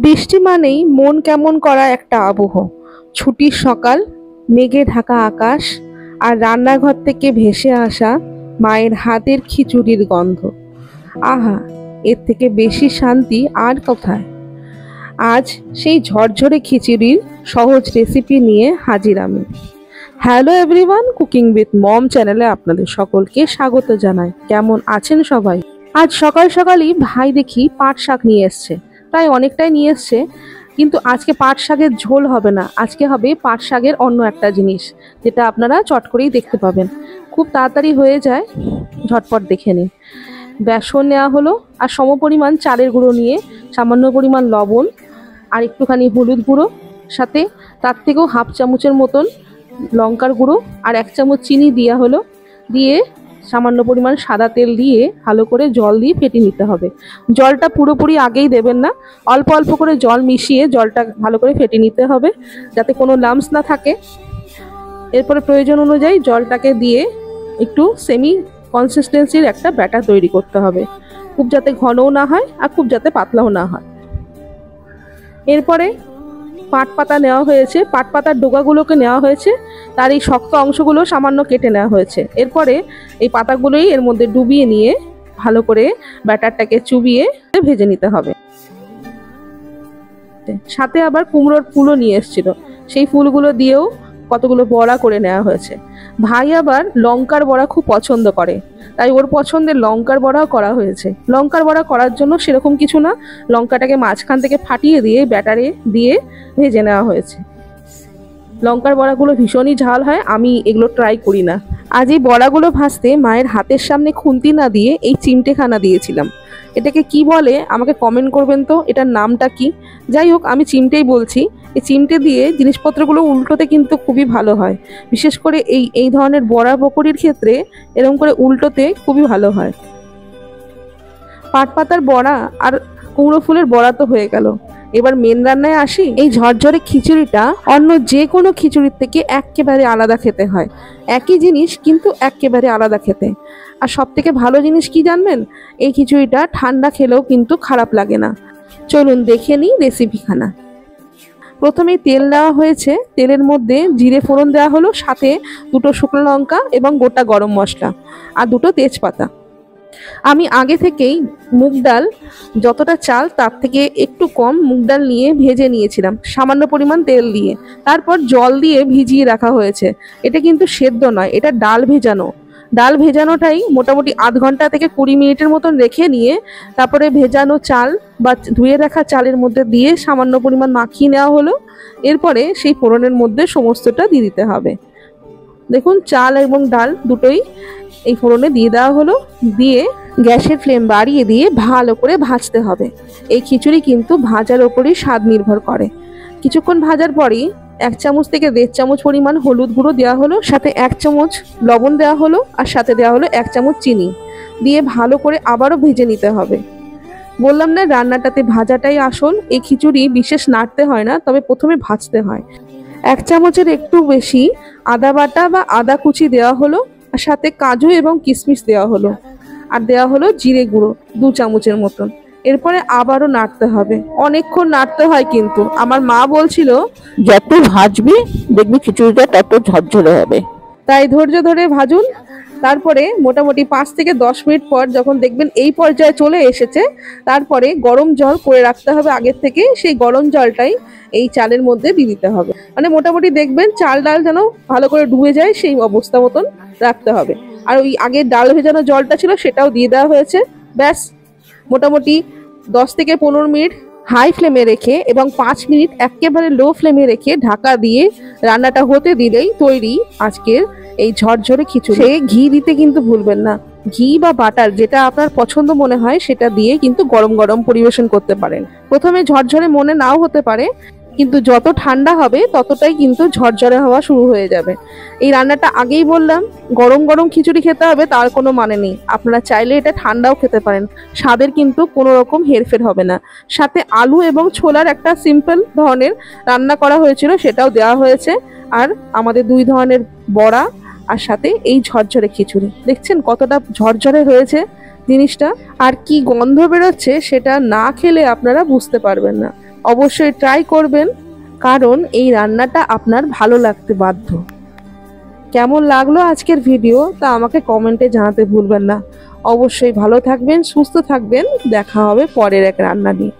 বৃষ্টি মানেই মন কেমন করা একটা আবহ। ছুটির সকাল, মেঘে ঢাকা আকাশ, আর রান্নাঘর থেকে ভেসে আসা মায়ের হাতের খিচুড়ির গন্ধ। আহা, এর থেকে বেশি শান্তি আর কোথায়। আজ সেই ঝরঝরে খিচুড়ির সহজ রেসিপি নিয়ে হাজির আমি। Hello everyone, cooking with mom চ্যানেলে আপনাদের সকলকে স্বাগত জানাই। কেমন আছেন সবাই? আজ সকাল সকালই ভাই দেখি পাট শাক নিয়ে এসছে। প্রায় অনেকটাই নিয়ে এসছে, কিন্তু আজকে পাট শাকের ঝোল হবে না, আজকে হবে পাট শাকের অন্য একটা জিনিস, যেটা আপনারা চট করেই দেখতে পাবেন। খুব তাড়াতাড়ি হয়ে যায়, ঝটপট দেখে নিন। বেসন নেওয়া হলো, আর সমপরিমাণ চালের গুঁড়ো নিয়ে সামান্য পরিমাণ লবণ আর একটুখানি হলুদ গুঁড়ো, সাথে তার থেকেও হাফ চামচের মতন লঙ্কার গুঁড়ো আর 1 চামচ চিনি দেওয়া হলো। দিয়ে সামান্য পরিমাণ সাদা তেল দিয়ে ভালো করে জল দিয়ে ফেটিয়ে নিতে হবে। জলটা পুরোপুরি আগেই দেবেন না, অল্প অল্প করে জল মিশিয়ে জলটা ভালো করে ফেটিয়ে নিতে হবে, যাতে কোনো লাম্পস না থাকে। এরপরে প্রয়োজন অনুযায়ী জলটাকে দিয়ে একটু সেমি কনসিস্টেন্সির একটা ব্যাটার তৈরি করতে হবে, খুব যাতে ঘনও না হয় আর খুব যাতে পাতলাও না হয়। এরপরে পাট পাতা নেওয়া হয়েছে, পাট পাতার ডোগাগুলোকে নেওয়া হয়েছে, তার এই শক্ত অংশগুলো সামান্য কেটে নেওয়া হয়েছে। এরপরে এই পাতাগুলোই এর মধ্যে ডুবিয়ে নিয়ে ভালো করে ব্যাটারটাকে চুবিয়ে ভেজে নিতে হবে। সাথে আবার কুমড়োর ফুলও নিয়ে এসেছিল, সেই ফুলগুলো দিয়েও কতগুলো বড়া করে নেওয়া হয়েছে। ভাই আবার লঙ্কার বড়া খুব পছন্দ করে, তাই ওর পছন্দের লঙ্কার বড়াও করা হয়েছে। লঙ্কার বড়া করার জন্য সেরকম কিছু না, লঙ্কাটাকে মাঝখান থেকে ফাটিয়ে দিয়ে ব্যাটারে দিয়ে ভেজে নেওয়া হয়েছে। লঙ্কার বড়াগুলো ভীষণই ঝাল হয়, আমি এগুলো ট্রাই করি না। আজ এই বড়াগুলো ভাজতে মায়ের হাতের সামনে খুন্তি না দিয়ে এই চিমটেখানা দিয়েছিলাম। এটাকে কি বলে আমাকে কমেন্ট করবেন তো, এটার নামটা কি। যাই হোক, আমি চিমটেই বলছি। এই চিমটে দিয়ে জিনিসপত্রগুলো উল্টোতে কিন্তু খুবই ভালো হয়, বিশেষ করে এই ধরনের বড়া পকোড়ির ক্ষেত্রে এরকম করে উল্টোতে খুবই ভালো হয়। পাট পাতার বড়া আর কুমড়ো ফুলের বড়া তো হয়ে গেল, এবার মেন রান্নায় আসি। এই ঝরঝরে খিচুড়িটা অন্য যে কোনো খিচুড়ির থেকে একেবারে আলাদা খেতে হয়। একই জিনিস কিন্তু একেবারে আলাদা খেতে। আর সব থেকে ভালো জিনিস কি জানবেন, এই খিচুড়িটা ঠান্ডা খেলেও কিন্তু খারাপ লাগে না। চলুন দেখে নিই রেসিপিখানা। প্রথমেই তেল দেওয়া হয়েছে, তেলের মধ্যে জিরে ফোড়ন দেওয়া হলো, সাথে 2টো শুকনো লঙ্কা এবং গোটা গরম মশলা আর 2টো তেজপাতা। আমি আগে থেকেই মুগ ডাল, যতটা চাল তার থেকে একটু কম মুগ ডাল নিয়ে ভেজে নিয়েছিলাম সামান্য পরিমাণ তেল দিয়ে, তারপর জল দিয়ে ভিজিয়ে রাখা হয়েছে। এটা কিন্তু সেদ্ধ নয়, এটা ডাল ভেজানো। ডাল ভেজানোটাই মোটামুটি আধ ঘন্টা থেকে 20 মিনিটের মতন রেখে নিয়ে তারপরে ভেজানো চাল বা ধুয়ে রাখা চালের মধ্যে দিয়ে সামান্য পরিমাণ মাখিয়ে নেওয়া হলো। এরপরে সেই ফোড়নের মধ্যে সমস্তটা দিয়ে দিতে হবে। দেখুন, চাল এবং ডাল দুটোই এই ফোড়নে দিয়ে দেওয়া হলো। দিয়ে গ্যাসের ফ্লেম বাড়িয়ে দিয়ে ভালো করে ভাজতে হবে। এই খিচুড়ি কিন্তু ভাজার ওপরই স্বাদ নির্ভর করে। কিছুক্ষণ ভাজার পরই 1 চামচ থেকে 1.5 চামচ পরিমাণ হলুদ গুঁড়ো দেওয়া হলো, সাথে 1 চামচ লবণ দেওয়া হলো, আর সাথে দেওয়া হলো 1 চামচ চিনি দিয়ে ভালো করে আবারও ভেজে নিতে হবে। বললাম না, রান্নাটাতে ভাজাটাই আসল। এই খিচুড়ি বিশেষ নাড়তে হয় না, তবে প্রথমে ভাজতে হয়। 1 চামচের একটু বেশি আদা বাটা বা আদা কুচি দেওয়া হলো, আর সাথে কাজু এবং কিশমিশ দেওয়া হলো, আর দেওয়া হলো জিরে গুঁড়ো 2 চামচের মতন। এরপরে আবারও নাড়তে হবে, অনেকক্ষণ নাড়তে হয়। কিন্তু আমার মা বলছিল যত ভাজবি দেখবি খিচুড়িটা তত ঝরঝরে হবে। তাই ধৈর্য ধরে ভাজুন। তারপরে মোটামুটি 5 থেকে 10 মিনিট পর যখন দেখবেন এই পর্যায়ে চলে এসেছে, তারপরে গরম জল করে রাখতে হবে আগের থেকে। সেই গরম জলটাই এই চালের মধ্যে দিয়ে দিতে হবে, মানে মোটামুটি দেখবেন চাল ডাল যেন ভালো করে ডুবে যায় সেই অবস্থা মতন রাখতে হবে। আর ওই আগে ডাল ভেজানো জলটা ছিল সেটাও দিয়ে দেওয়া হয়েছে। ব্যাস, মোটামুটি 10 থেকে 15 মিনিট হাই ফ্লেমে রেখে এবং 5 মিনিট একেবারে লো ফ্লেমে রেখে ঢাকা দিয়ে রান্নাটা হতে দিলেই তৈরি আজকের এই ঝরঝরে খিচুড়ি। ঘি দিতে কিন্তু ভুলবেন না, ঘি বা বাটার যেটা আপনার পছন্দ মনে হয় সেটা দিয়ে কিন্তু গরম গরম পরিবেশন করতে পারেন। প্রথমে ঝরঝরে মনে নাও হতে পারে, কিন্তু যত ঠান্ডা হবে ততটাই কিন্তু ঝরঝরে হওয়া শুরু হয়ে যাবে। এই রান্নাটা আগেই বললাম, গরম গরম খিচুড়ি খেতে হবে তার কোনো মানে নেই, আপনারা চাইলে এটা ঠান্ডাও খেতে পারেন, স্বাদের কিন্তু কোনো রকম হেরফের হবে না। সাথে আলু এবং ছোলার একটা সিম্পল ধরনের রান্না করা হয়েছিল, সেটাও দেওয়া হয়েছে। আর আমাদের 2 ধরনের বড়া, আর সাথে এই ঝরঝরে খিচুড়ি। দেখছেন কতটা ঝরঝরে হয়েছে জিনিসটা, আর কি গন্ধ বেরোচ্ছে সেটা না খেলে আপনারা বুঝতে পারবেন না। অবশ্যই ট্রাই করবেন, কারণ এই রান্নাটা আপনার ভালো লাগতে বাধ্য। কেমন লাগলো আজকের ভিডিও তা আমাকে কমেন্টে জানাতে ভুলবেন না। অবশ্যই ভালো থাকবেন, সুস্থ থাকবেন, দেখা হবে পরের এক রান্না নিয়ে।